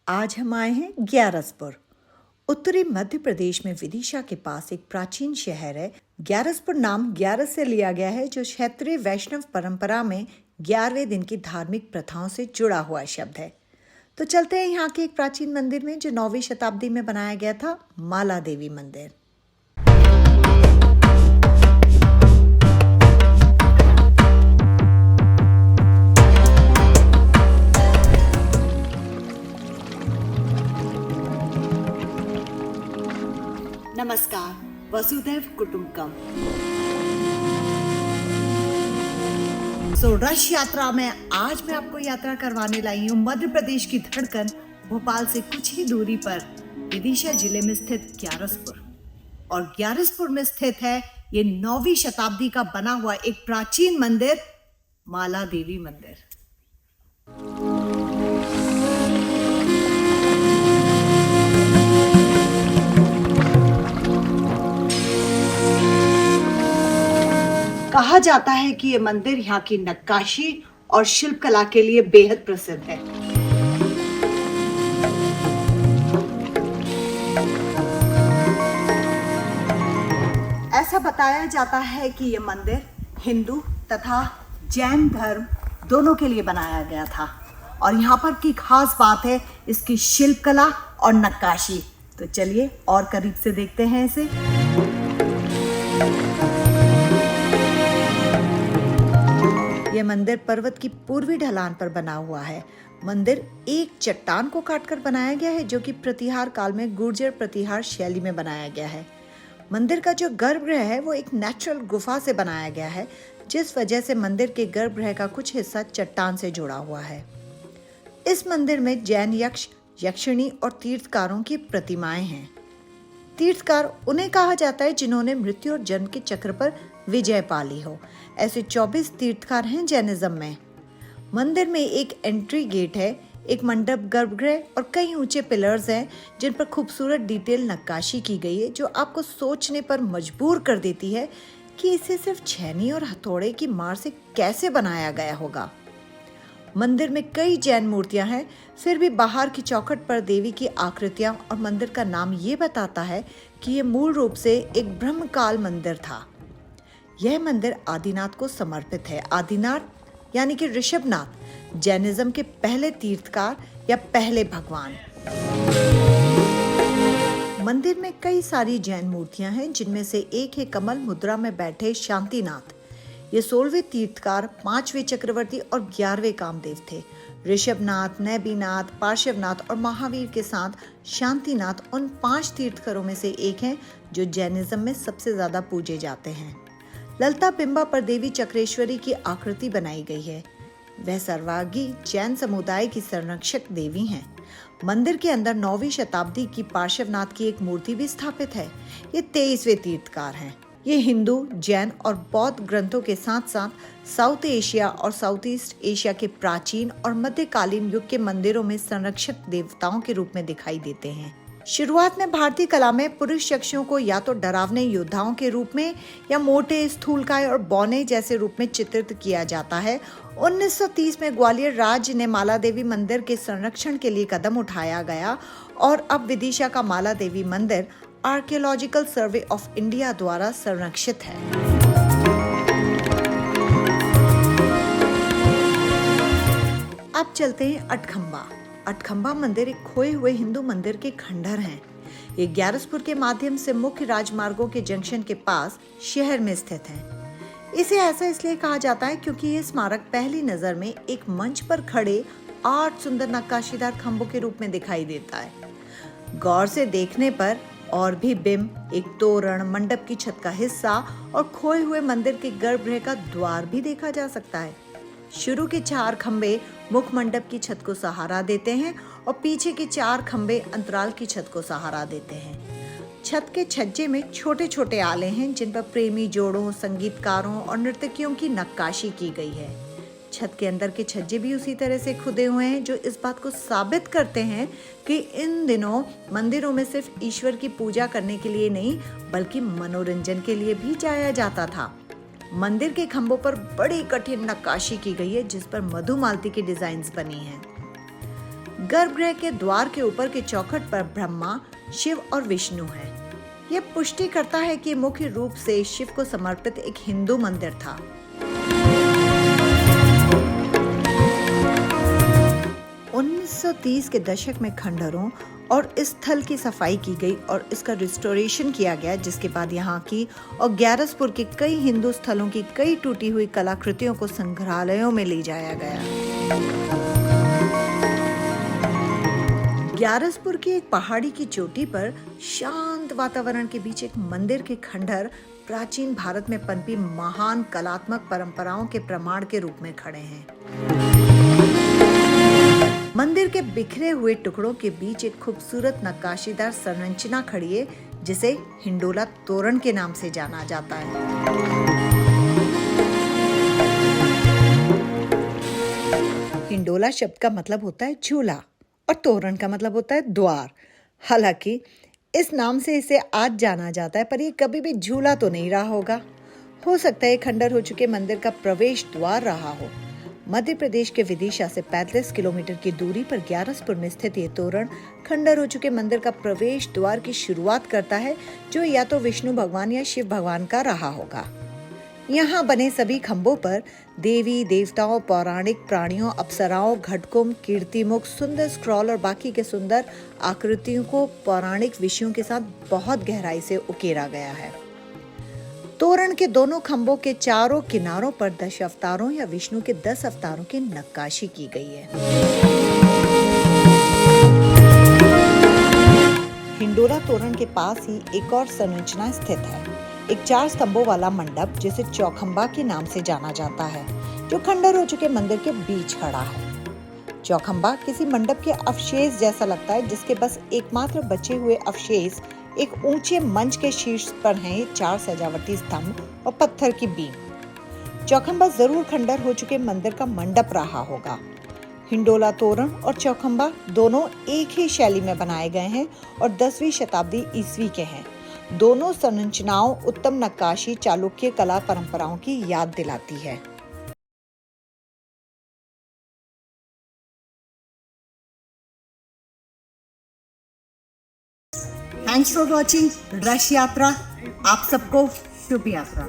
आज हम आए हैं ग्यारसपुर। उत्तरी मध्य प्रदेश में विदिशा के पास एक प्राचीन शहर है। ग्यारसपुर नाम ग्यारस से लिया गया है, जो क्षेत्रीय वैष्णव परंपरा में 11वें दिन की धार्मिक प्रथाओं से जुड़ा हुआ शब्द है। तो चलते हैं यहाँ के एक प्राचीन मंदिर में, जो 9वीं शताब्दी में बनाया गया था, माला देवी मंदिर। नमस्कार, वसुधैव कुटुंबकम। रश यात्रा में आज मैं आपको यात्रा करवाने लाई हूँ मध्य प्रदेश की धड़कन भोपाल से कुछ ही दूरी पर विदिशा जिले में स्थित ग्यारसपुर। और ग्यारसपुर में स्थित है ये 9वीं शताब्दी का बना हुआ एक प्राचीन मंदिर, माला देवी मंदिर। कहा जाता है कि ये मंदिर यहाँ की नक्काशी और शिल्पकला के लिए बेहद प्रसिद्ध है। ऐसा बताया जाता है कि ये मंदिर हिंदू तथा जैन धर्म दोनों के लिए बनाया गया था। और यहाँ पर की खास बात है इसकी शिल्पकला और नक्काशी। तो चलिए और करीब से देखते हैं इसे। यह मंदिर पर्वत की पूर्वी ढलान पर बना हुआ है। मंदिर एक चट्टान को काटकर बनाया गया है, जो कि प्रतिहार काल में गुर्जर प्रतिहार शैली में बनाया गया है। मंदिर का जो गर्भगृह है वो एक नेचुरल गुफा से बनाया गया है, जिस वजह से मंदिर के गर्भगृह का कुछ हिस्सा चट्टान से जुड़ा हुआ है। इस मंदिर में जैन यक्ष, यक्षिणी और तीर्थकारों की प्रतिमाएं हैं। तीर्थकार उन्हें कहा जाता है जिन्होंने मृत्यु और जन्म के चक्र पर विजय पा ली हो। ऐसे 24 तीर्थकार हैं जैनिज्म में। मंदिर में एक एंट्री गेट है, एक मंडप, गर्भगृह और कई ऊंचे पिलर्स हैं, जिन पर खूबसूरत डिटेल नक्काशी की गई है, जो आपको सोचने पर मजबूर कर देती है कि इसे सिर्फ छेनी और हथौड़े की मार से कैसे बनाया गया होगा। मंदिर में कई जैन मूर्तियां हैं, फिर भी बाहर की चौखट पर देवी की आकृतियां और मंदिर का नाम ये बताता है कि ये मूल रूप से एक ब्रह्मकाल मंदिर था। यह मंदिर आदिनाथ को समर्पित है। आदिनाथ यानी कि ऋषभनाथ, जैनिज्म के पहले तीर्थकार या पहले भगवान। मंदिर में कई सारी जैन मूर्तियां हैं, जिनमें से एक है कमल मुद्रा में बैठे शांतिनाथ। ये 16वें तीर्थकार, 5वें चक्रवर्ती और 11वें कामदेव थे। ऋषभनाथ, नैबीनाथ, पार्श्वनाथ और महावीर के साथ शांतिनाथ उन 5 तीर्थकरों में से एक हैं जो जैनिज्म में सबसे ज्यादा पूजे जाते हैं। ललता बिंबा पर देवी चक्रेश्वरी की आकृति बनाई गई है। वह सर्वांगी जैन समुदाय की संरक्षक देवी हैं। मंदिर के अंदर 9वीं शताब्दी की पार्श्वनाथ की एक मूर्ति भी स्थापित है। ये 23वें तीर्थकार हैं। ये हिंदू, जैन और बौद्ध ग्रंथों के साथ साथ साउथ एशिया और साउथ ईस्ट एशिया के प्राचीन और मध्यकालीन युग के मंदिरों में संरक्षक देवताओं के रूप में दिखाई देते हैं। शुरुआत में भारतीय कला में पुरुष यक्षों को या तो डरावने योद्धाओं के रूप में या मोटे, स्थूलकाय और बौने जैसे रूप में चित्रित किया जाता है। 1930 में ग्वालियर राज्य ने माला देवी मंदिर के संरक्षण के लिए कदम उठाया गया और अब विदिशा का माला देवी मंदिर आर्कियोलॉजिकल सर्वे ऑफ इंडिया द्वारा संरक्षित है। अब चलते हैं अटखंबा। अटखंबा मंदिर एक खोए हुए हिंदू मंदिर के खंडहर हैं। ये ग्यारसपुर के माध्यम से मुख्य राजमार्गों के जंक्शन के पास शहर में स्थित है। इसे ऐसा इसलिए कहा जाता है क्योंकि ये स्मारक पहली नजर में एक मंच पर खड़े 8 सुंदर नक्काशीदार खंभों के रूप में दिखाई देता है। गौर से देखने पर और भी बिंब, एक तोरण, मंडप की छत का हिस्सा और खोए हुए मंदिर के गर्भगृह का द्वार भी देखा जा सकता है। शुरू के 4 खंबे मुख मंडप की छत को सहारा देते हैं और पीछे के 4 खंबे अंतराल की छत को सहारा देते हैं। छत के छज्जे में छोटे छोटे आले हैं, जिन पर प्रेमी जोड़ों, संगीतकारों और नर्तकियों की नक्काशी की गई है। छत के अंदर के छज्जे भी उसी तरह से खुदे हुए हैं, जो इस बात को साबित करते हैं कि इन दिनों मंदिरों में सिर्फ ईश्वर की पूजा करने के लिए नहीं, बल्कि मनोरंजन के लिए भी जाया जाता था। मंदिर के खंभों पर बड़ी कठिन नक्काशी की गई है, जिस पर मधुमालती की डिजाइन्स बनी हैं। गर्भगृह के द्वार के ऊपर के चौखट पर ब्रह्मा, शिव और विष्णु है। यह पुष्टि करता है कि मुख्य रूप से शिव को समर्पित एक हिंदू मंदिर था। उन्नीस सौ 30 के दशक में खंडहरों और इस स्थल की सफाई की गई और इसका रिस्टोरेशन किया गया, जिसके बाद यहाँ की और ग्यारसपुर के कई हिंदू स्थलों की कई टूटी हुई कलाकृतियों को संग्रहालयों में ले जाया गया। ग्यारसपुर की एक पहाड़ी की चोटी पर शांत वातावरण के बीच एक मंदिर के खंडहर प्राचीन भारत में पनपी महान कलात्मक परंपराओं के प्रमाण के रूप में खड़े हैं। मंदिर के बिखरे हुए टुकड़ों के बीच एक खूबसूरत नक्काशीदार संरचना खड़ी है, जिसे हिंडोला तोरण के नाम से जाना जाता है। हिंडोला शब्द का मतलब होता है झूला और तोरण का मतलब होता है द्वार। हालांकि इस नाम से इसे आज जाना जाता है, पर ये कभी भी झूला तो नहीं रहा होगा। हो सकता है खंडर हो चुके मंदिर का प्रवेश द्वार रहा हो। मध्य प्रदेश के विदिशा से 35 किलोमीटर की दूरी पर ग्यारसपुर में स्थित ये तोरण खंडर हो चुके मंदिर का प्रवेश द्वार की शुरुआत करता है, जो या तो विष्णु भगवान या शिव भगवान का रहा होगा। यहाँ बने सभी खंभों पर देवी देवताओं, पौराणिक प्राणियों, अप्सराओं, घटकुंभ, कीर्तिमुख, सुंदर स्क्रॉल और बाकी के सुंदर आकृतियों को पौराणिक विषयों के साथ बहुत गहराई से उकेरा गया है। तोरण के दोनों खंभों के चारों किनारों पर 10 अवतारों या विष्णु के 10 अवतारों की नक्काशी की गई है। हिंडोला तोरण के पास ही एक और संरचना स्थित है, एक 4 स्तंभों वाला मंडप जिसे चौखंबा के नाम से जाना जाता है, जो खंडर हो चुके मंदिर के बीच खड़ा है। चौखंबा किसी मंडप के अवशेष जैसा लगता है, जिसके बस एकमात्र बचे हुए अवशेष एक ऊंचे मंच के शीर्ष पर हैं 4 सजावटी स्तंभ और पत्थर की बीम। चौखंबा जरूर खंडर हो चुके मंदिर का मंडप रहा होगा। हिंडोला तोरण और चौखंबा दोनों एक ही शैली में बनाए गए हैं और 10वीं शताब्दी ईस्वी के हैं। दोनों संरचनाओं उत्तम नक्काशी चालुक्य कला परंपराओं की याद दिलाती है। थैंक्स फॉर वॉचिंग रश यात्रा। आप सबको शुभ यात्रा।